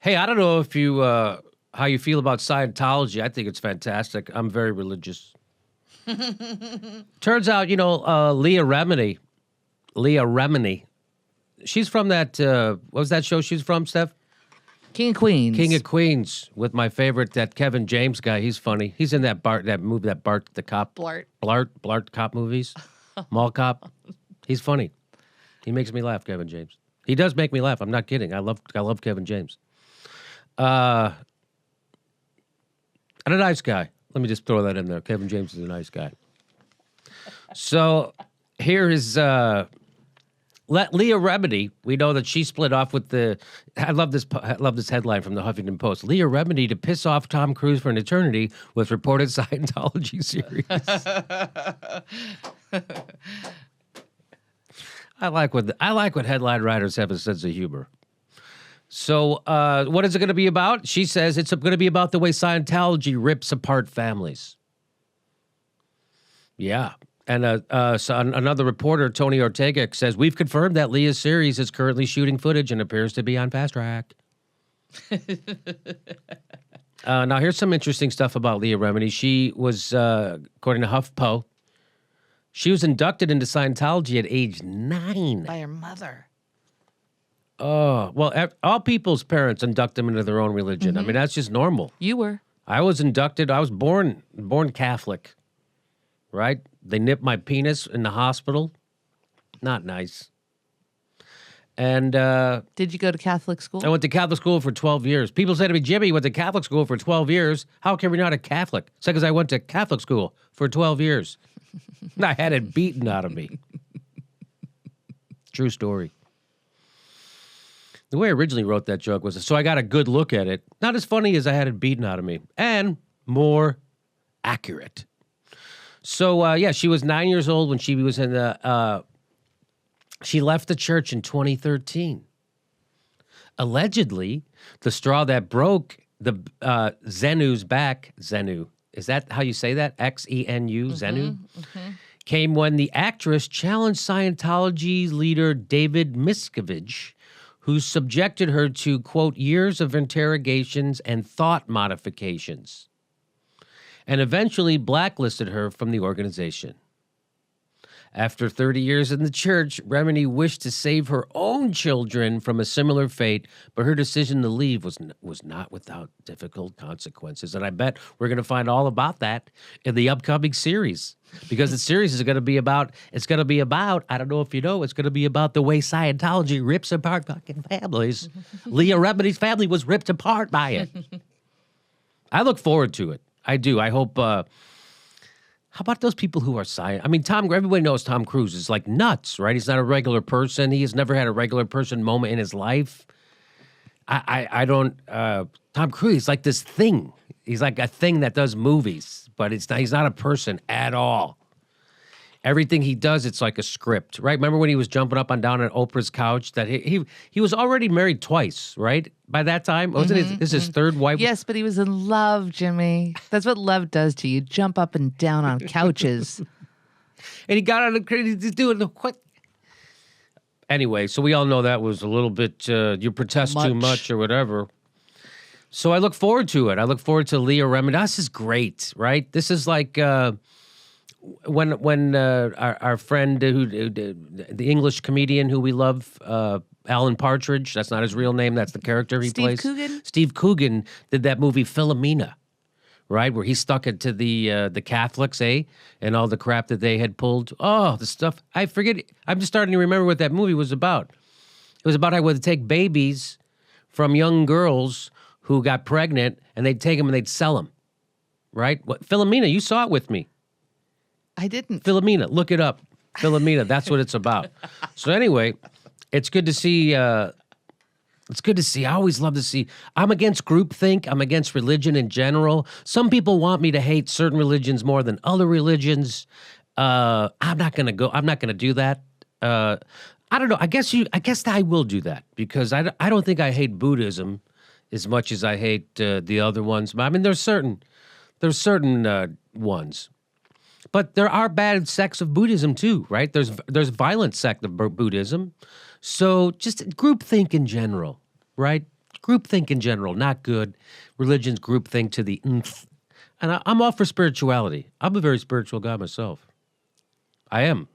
Hey, I don't know if you how you feel about Scientology. I think it's fantastic. I'm very religious. Turns out, Leah Remini. Leah Remini. She's from that. What was that show she's from, Steph? King of Queens. King of Queens with my favorite, that Kevin James guy. He's funny. He's in that Bart the cop. Blart cop movies. Mall cop. He's funny. He makes me laugh, Kevin James. He does make me laugh. I'm not kidding. I love Kevin James. And a nice guy. Let me just throw that in there. Kevin James is a nice guy. So here is Leah Remini. We know that she split off with the. I love this headline from the Huffington Post. Leah Remini to piss off Tom Cruise for an eternity with reported Scientology series. I like what headline writers have a sense of humor. So, what is it going to be about? She says it's going to be about the way Scientology rips apart families. Yeah. And so another reporter, Tony Ortega, says, we've confirmed that Leah's series is currently shooting footage and appears to be on fast track. Now, here's some interesting stuff about Leah Remini. She was, according to HuffPo, she was inducted into Scientology at age 9. By her mother. Oh, well, all people's parents induct them into their own religion. Mm-hmm. I mean, that's just normal. You were. I was inducted. I was born Catholic, right? They nipped my penis in the hospital. Not nice. And did you go to Catholic school? I went to Catholic school for 12 years. People say to me, Jimmy, you went to Catholic school for 12 years. How come you're not a Catholic? It's because I went to Catholic school for 12 years. I had it beaten out of me. True story. The way I originally wrote that joke was, so I got a good look at it. Not as funny as I had it beaten out of me. And more accurate. So, yeah, she was 9 years old when she was in the... she left the church in 2013. Allegedly, the straw that broke the Zenu's back... Zenu. Is that how you say that? X-E-N-U, Zenu? Mm-hmm. Came when the actress challenged Scientology leader David Miscavige, who subjected her to, quote, years of interrogations and thought modifications, and eventually blacklisted her from the organization. After 30 years in the church, Remini wished to save her own children from a similar fate, but her decision to leave was not without difficult consequences. And I bet we're going to find all about that in the upcoming series, because the series is going to be about, I don't know if you know, it's going to be about the way Scientology rips apart fucking families. Leah Remini's family was ripped apart by it. I look forward to it. I do. I hope... how about those people who are I mean, everybody knows Tom Cruise is like nuts, right? He's not a regular person. He has never had a regular person moment in his life. I don't, Tom Cruise is like this thing. He's like a thing that does movies, but he's not a person at all. Everything he does, it's like a script, right? Remember when he was jumping up and down on Oprah's couch? That he was already married twice, right? By that time, wasn't this his third wife? Yes, but he was in love, Jimmy. That's what love does to you. Jump up and down on couches. And he got on he's doing the what? Anyway, so we all know that was a little bit you protest too much or whatever. So I look forward to it. I look forward to Leah Remini. This is great, right? This is like. When our friend, the English comedian who we love, Alan Partridge, that's not his real name, that's the character he plays. Steve Coogan did that movie Philomena, right, where he stuck it to the Catholics, and all the crap that they had pulled. Oh, the stuff, I forget, I'm just starting to remember what that movie was about. It was about how they would take babies from young girls who got pregnant, and they'd take them and they'd sell them, right? Philomena, you saw it with me. I didn't. Philomena, look it up. Philomena, that's what it's about. So anyway, it's good to see. It's good to see. I always love to see. I'm against groupthink. I'm against religion in general. Some people want me to hate certain religions more than other religions. I'm not gonna do that. I don't know. I guess I will do that because I don't think I hate Buddhism as much as I hate the other ones. I mean, there's certain ones. But there are bad sects of Buddhism too, right? There's violent sect of Buddhism. So just groupthink in general, right? Groupthink in general, not good. Religion's groupthink to the nth. And I'm all for spirituality. I'm a very spiritual guy myself. I am.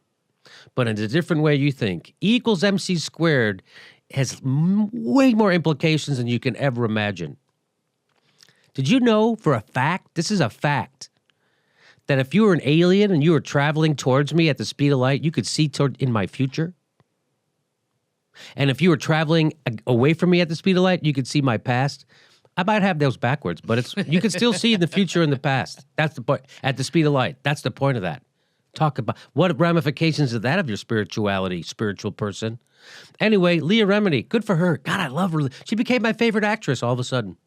But in a different way you think. E equals MC squared has way more implications than you can ever imagine. Did you know for a fact, this is a fact, that if you were an alien and you were traveling towards me at the speed of light, you could see in my future? And if you were traveling away from me at the speed of light, you could see my past? I might have those backwards, but you can still see the future and the past. That's the point. At the speed of light. That's the point of that. Talk about what ramifications of that of your spirituality, spiritual person. Anyway, Leah Remini, good for her. God, I love her. She became my favorite actress all of a sudden.